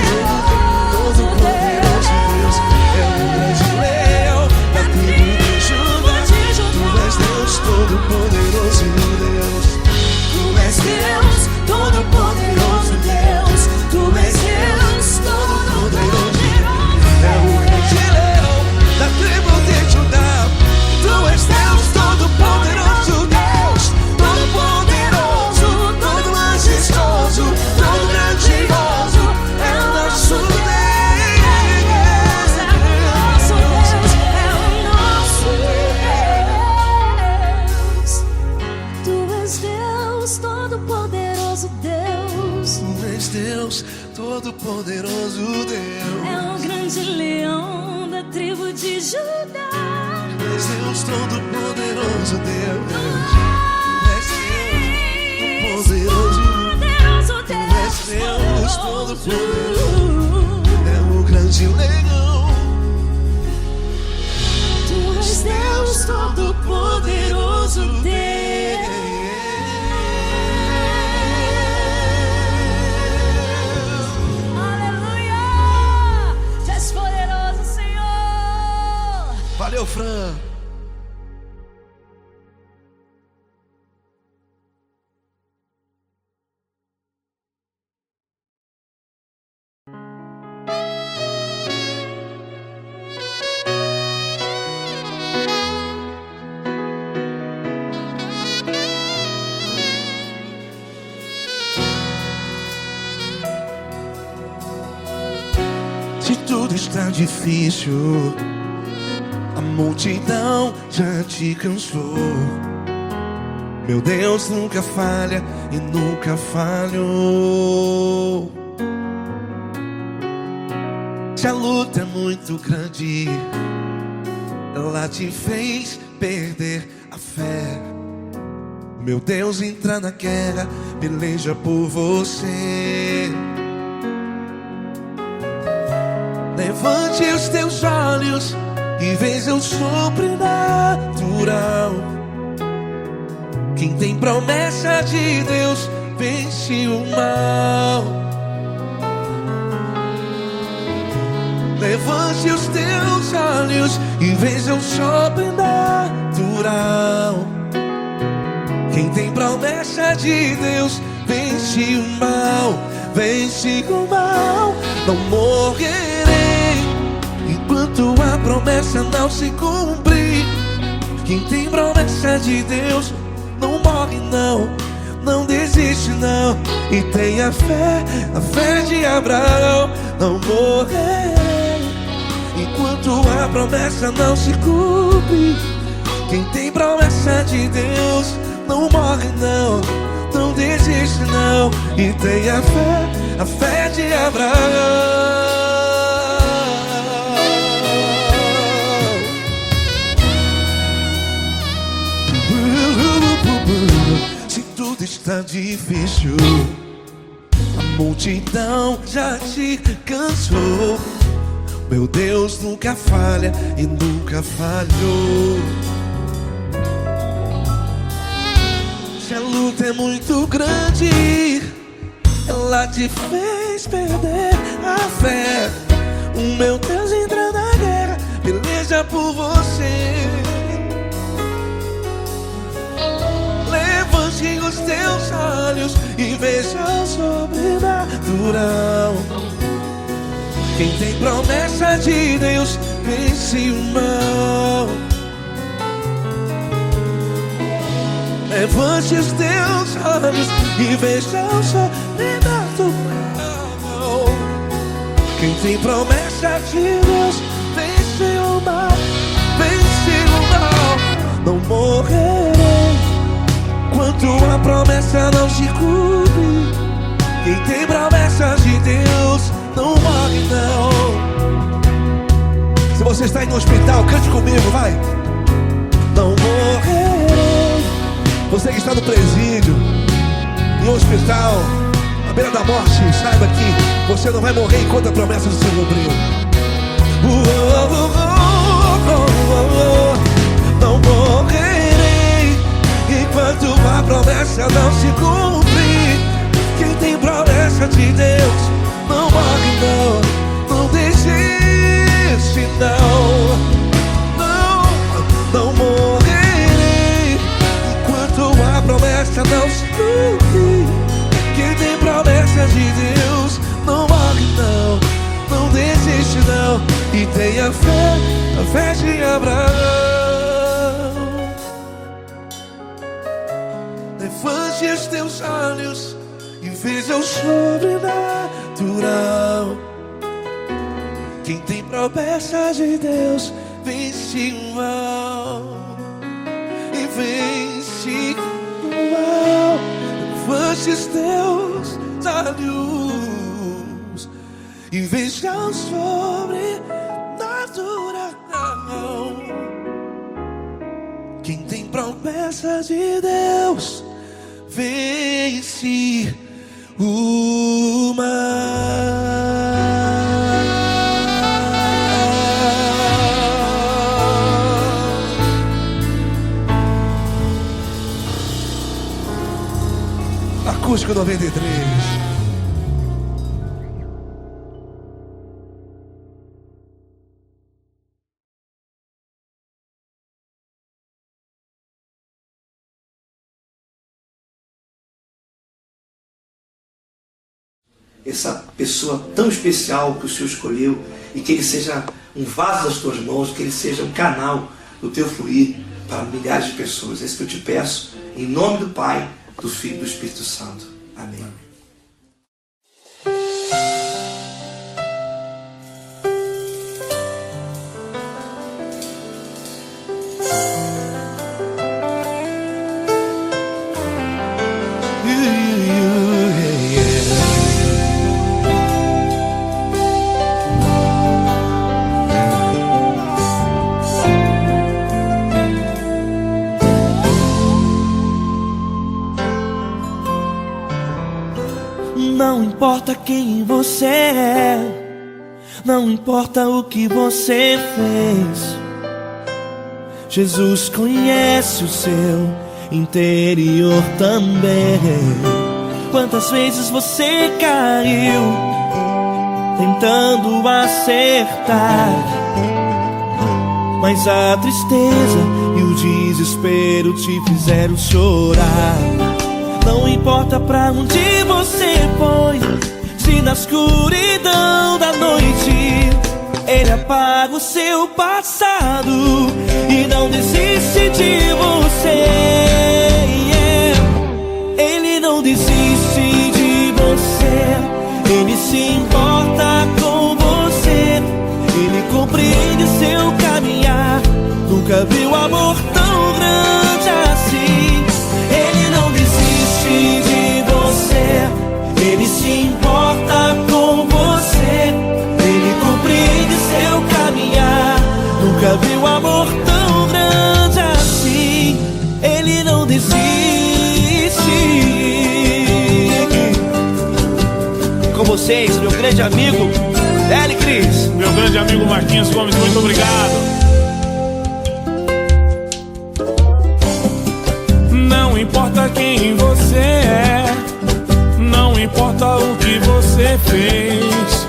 Todo-Poderoso Deus. É o grande leão da tribo de Judá. Tu és Deus, Todo-Poderoso Deus. Tu és Deus, Todo-Poderoso Deus. Tu és Deus, Todo-Poderoso. É o grande leão da tribo de Judá. Tu és Deus, Todo-Poderoso Deus. Todo-Poderoso, todo majestoso, todo grandioso. É o nosso Deus. É o nosso Deus, é o nosso Deus. Tu és Deus, Todo-Poderoso Deus. Tu és Deus, Todo-Poderoso Deus. É o grande leão da tribo de Judá. Tu és Deus, Todo-Poderoso Deus. Tu és Deus, Todo-Poderoso. Poderoso Tu és Deus, Deus. Todo-Poderoso. É o grande leão. Tu és Deus, Todo-Poderoso Deus. Aleluia! Tu és poderoso, Senhor. Valeu, Fran. está difícil, a multidão já te cansou. Meu Deus nunca falha e nunca falhou. Se a luta é muito grande, ela te fez perder a fé. Meu Deus entra na guerra, peleja por você. Levante os teus olhos e veja o sobrenatural. Quem tem promessa de Deus vence o mal. Levante os teus olhos e veja o sobrenatural. Quem tem promessa de Deus vence o mal. Vence o mal. Não morrerei enquanto a promessa não se cumprir. Quem tem promessa de Deus não morre não, não desiste não. E tenha fé, a fé de Abraão. Não morrerei enquanto a promessa não se cumpre. Quem tem promessa de Deus não morre não, não desiste não. E tenha fé, a fé de Abraão. Se tudo está difícil, a multidão já te cansou. Meu Deus nunca falha e nunca falhou. Se a luta é muito grande, ela te fez perder a fé. O meu Deus entra na guerra, peleja por você. Levante os teus olhos e veja o sobrenatural. Quem tem promessa de Deus vence o mal. Levante os teus olhos e veja o sobrenatural. Quem tem promessa de Deus vence o mal. Vence o mal. Não morrerei enquanto a promessa não se cumpre. Quem tem promessa de Deus não morre não. Se você está aí no hospital, cante comigo, vai. Não morrerei. Você que está no presídio, em um hospital, à beira da morte, saiba que você não vai morrer enquanto a promessa não se cumpriu. Não morrerei enquanto a promessa não se cumprir. Quem tem promessa de Deus não morre não, não desiste não. Não morrerei enquanto a promessa não se cumprir. Quem tem promessa de Deus não morre não, não desiste não. E tenha fé, a fé de Abraão. Levante os teus olhos e veja o sobrenatural. Quem tem promessa de Deus vence o mal. E vence o mal. Levante os teus olhos e veja o sobrenatural. Quem tem promessa de Deus vence o mal. Acústico 93. Essa pessoa tão especial que o Senhor escolheu, e que ele seja um vaso das tuas mãos, que ele seja um canal do teu fluir para milhares de pessoas. É isso que eu te peço, em nome do Pai, do Filho e do Espírito Santo. Amém. Não importa quem você é, não importa o que você fez, Jesus conhece o seu interior também. Quantas vezes você caiu tentando acertar, mas a tristeza e o desespero te fizeram chorar. Não importa pra onde você foi, se na escuridão da noite Ele apaga o seu passado e não desiste de você. Ele não desiste de você, Ele se importa com você, Ele compreende seu caminhar. Nunca viu amor tão grande assim. Ele não desiste de você, Ele se importa com você, Ele compreende seu caminhar. Nunca viu amor tão grande assim. Ele não desiste. Com vocês, meu grande amigo L. Cris. Meu grande amigo Marquinhos Gomes, muito obrigado. Não importa quem você é, não importa o que você fez,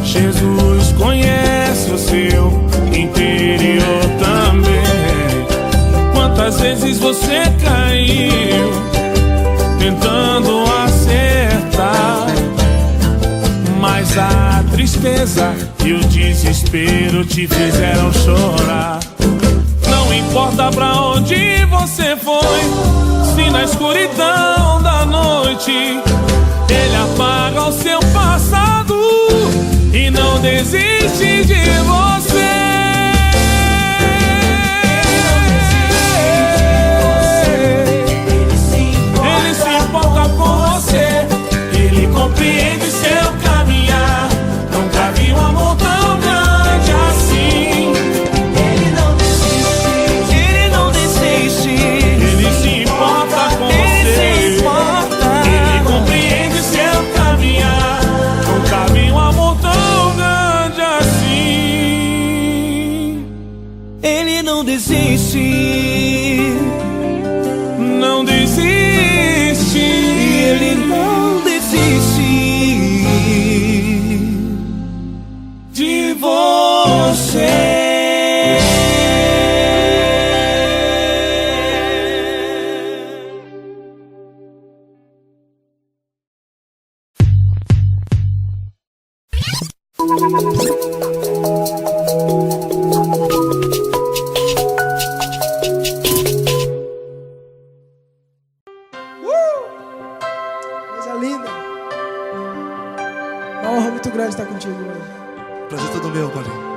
Jesus conhece o seu interior também. Quantas vezes você caiu tentando acertar, mas a tristeza e o desespero te fizeram chorar. Não importa pra onde você foi, se na escuridão da noite Ele apaga o seu passado e não desiste de você. Ele se importa com você, Ele compreende seu caminhar. Nunca vi um amor tão grande assim. Ele não desiste, Ele não desiste. Ele se importa com você, Ele compreende seu caminhar. Nunca vi um amor tão grande assim. Ele não desiste, não desiste. Ele não desiste De você. Coisa linda. Uma honra muito grande estar contigo hoje. Prazer todo meu, Paulinho.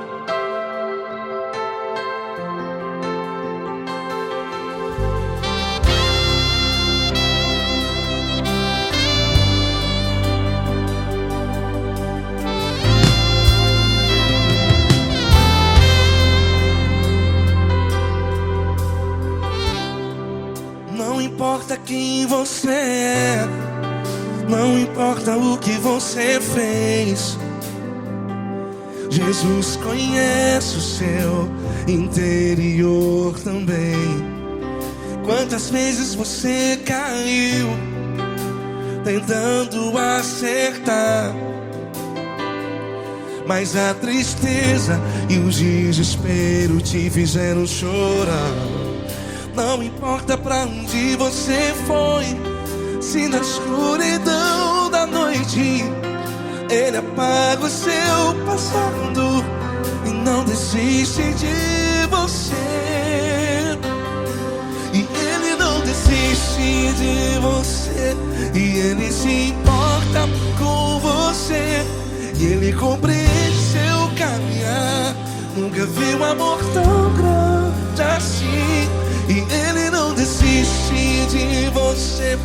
Não importa quem você é, não importa o que você fez, Jesus conhece o seu interior também. Quantas vezes você caiu tentando acertar, mas a tristeza e o desespero te fizeram chorar. Não importa pra onde você foi, se na escuridão da noite Ele apaga o seu passado e não desiste de você. E Ele não desiste de você, e Ele se importa com você, e Ele compreende seu caminhar. Nunca vi um amor tão grande assim. E Ele não desiste de você,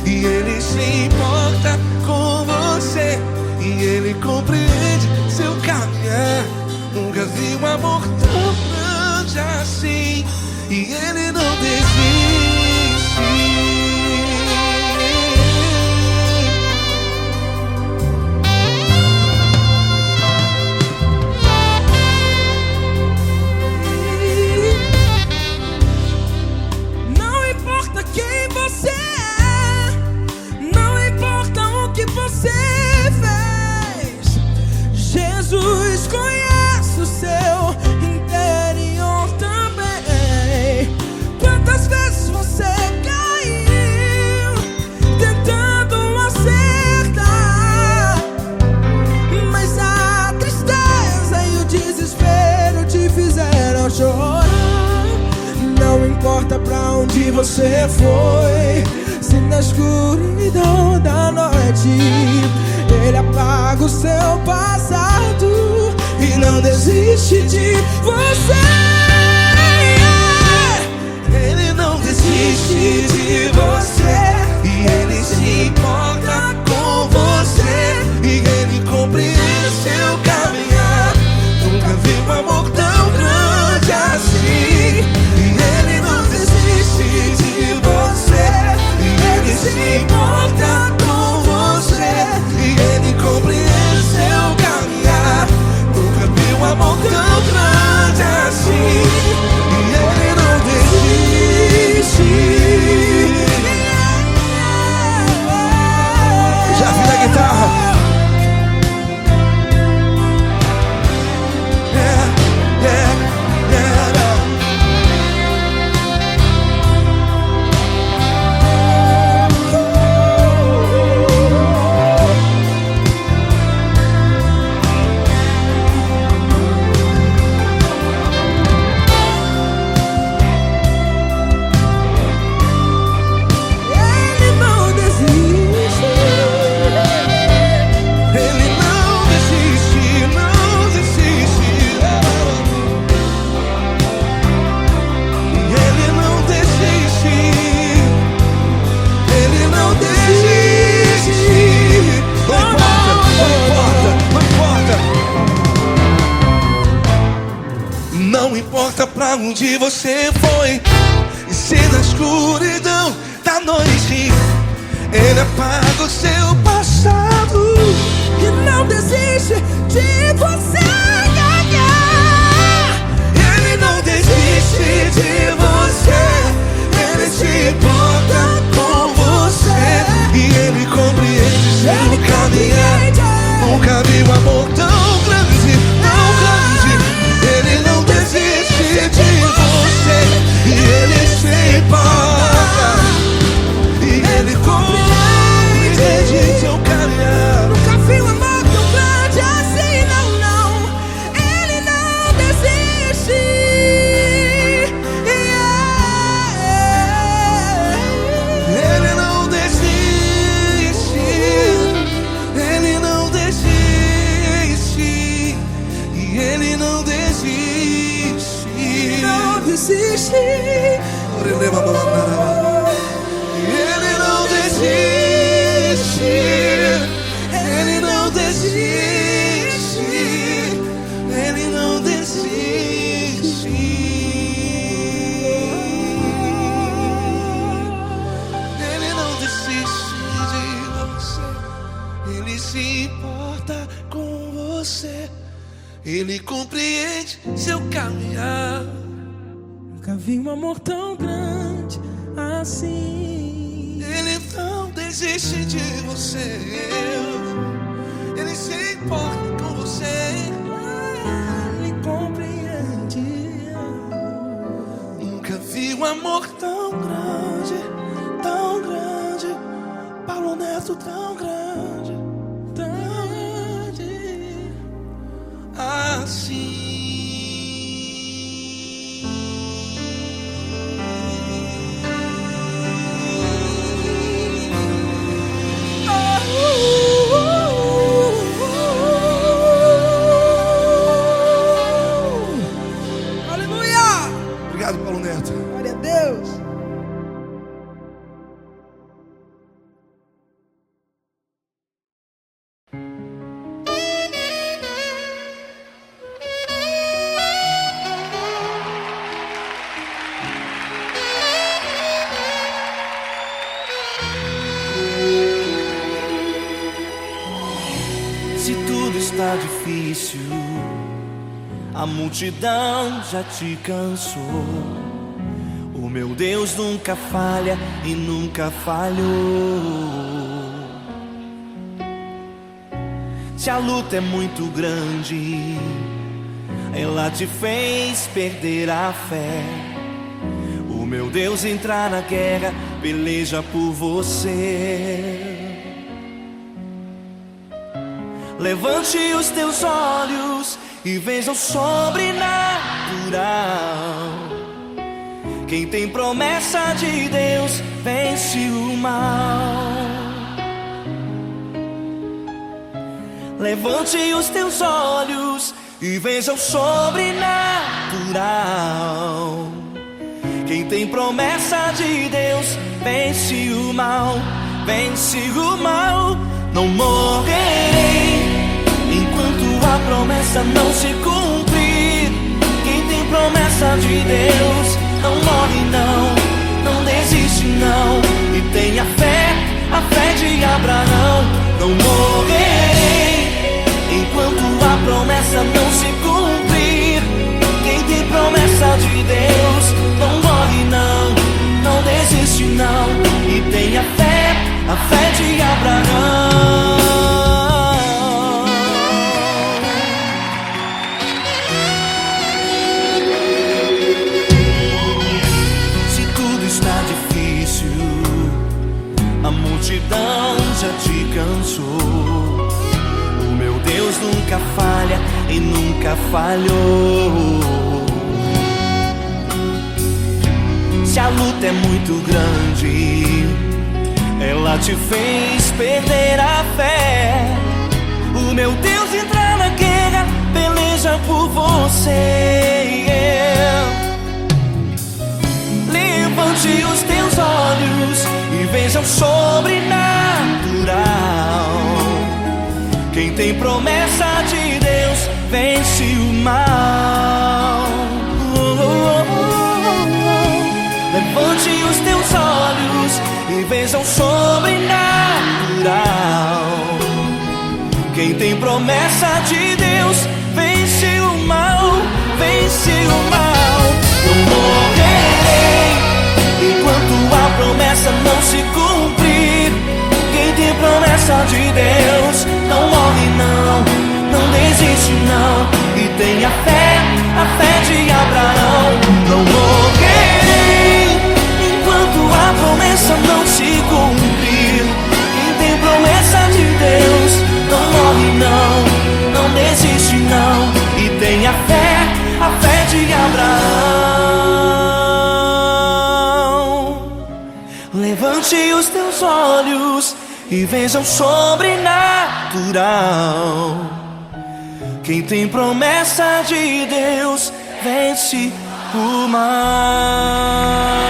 e Ele se importa com você, e Ele compreende seu caminhar. Nunca vi um amor tão grande assim. E Ele não desiste. Se na escuridão da noite Ele apaga o seu passado e não desiste de você. Ele não desiste de você, e Ele se importa com você, e Ele compreende seu caminhar. Nunca vi um amor tão grande assim. E Ele não desiste de você, e Ele se importa com você, e Ele compreende seu caminhar. Nunca vi um amor tão grande assim. E Ele não desiste. Já vi na guitarra. Não importa pra onde você foi, e se na escuridão da noite Ele apaga o seu passado E não desiste de você. Ele não desiste de você, Ele se importa com você, e Ele compreende seu caminhar. Nunca vi um amor tão grande, tão grande. Ele não desiste de você, e Ele se importa, e Ele compreende seu caminhar. Nunca vi um amor tão grande assim, não, não. Ele não desiste. Ele não desiste. Ele não desiste. E Ele não desiste. Não desiste. Ele não desiste. Ele não desiste. Ele não desiste. Ele não desiste de você. Ele se importa com você. Ele compreende seu caminhar. Nunca vi um amor tão grande assim. Ele não desiste de você. Ele se importa com você. Ele compreende. Nunca vi um amor tão grande, tão grande. Paulo Neto tão grande, tão grande assim. Aleluia! Obrigado, Paulo Neto. Glória a Deus. Se tudo está difícil, a multidão já te cansou. O meu Deus nunca falha e nunca falhou. Se a luta é muito grande, ela te fez perder a fé. O meu Deus entra na guerra, peleja por você. Levante os teus olhos e veja o sobrenatural. Quem tem promessa de Deus vence o mal. Levante os teus olhos e veja o sobrenatural. Quem tem promessa de Deus vence o mal, vence o mal. Não morrerei enquanto a promessa não se cumprir. Quem tem promessa de Deus não morre não, não desiste não. E tenha fé, a fé de Abraão. Não morrerei enquanto a promessa não se cumprir. Quem tem promessa de Deus não morre não, não desiste não. E tenha fé, a fé de Abraão. Se tudo está difícil, a multidão já te cansou. O meu Deus nunca falha e nunca falhou. Se a luta é muito grande, ela te fez perder a fé. O meu Deus entra na guerra, peleja por você. Levante os teus olhos e veja o sobrenatural. Quem tem promessa de Deus vence o mal. Levante os teus olhos e veja o sobrenatural. Quem tem promessa de Deus vence o mal, vence o mal. Eu morrerei enquanto a promessa não se cumprir. Quem tem promessa de Deus não morre não, não desiste não. E tenha fé, a fé de Abraão. Não morrerei enquanto a promessa não se cumprir. Quem tem promessa de Deus não morre não, não desiste não. E tenha fé, a fé de Abraão. Levante os teus olhos e veja o sobrenatural. Quem tem promessa de Deus vence o mal.